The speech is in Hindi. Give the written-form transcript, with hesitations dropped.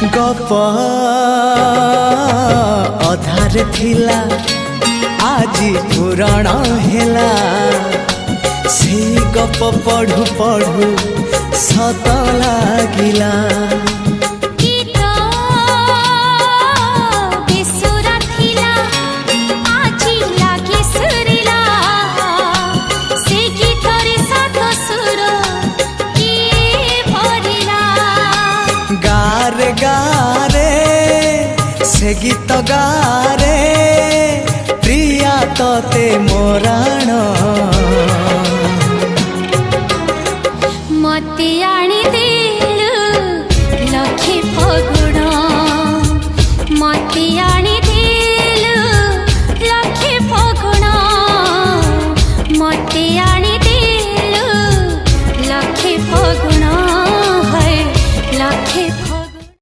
गप अधार थिला आजी पुराण हेला से गप पढ़ु पढ़ु सत लागिला। गारे गारे से गीत गारे प्रिया तोते मोराण।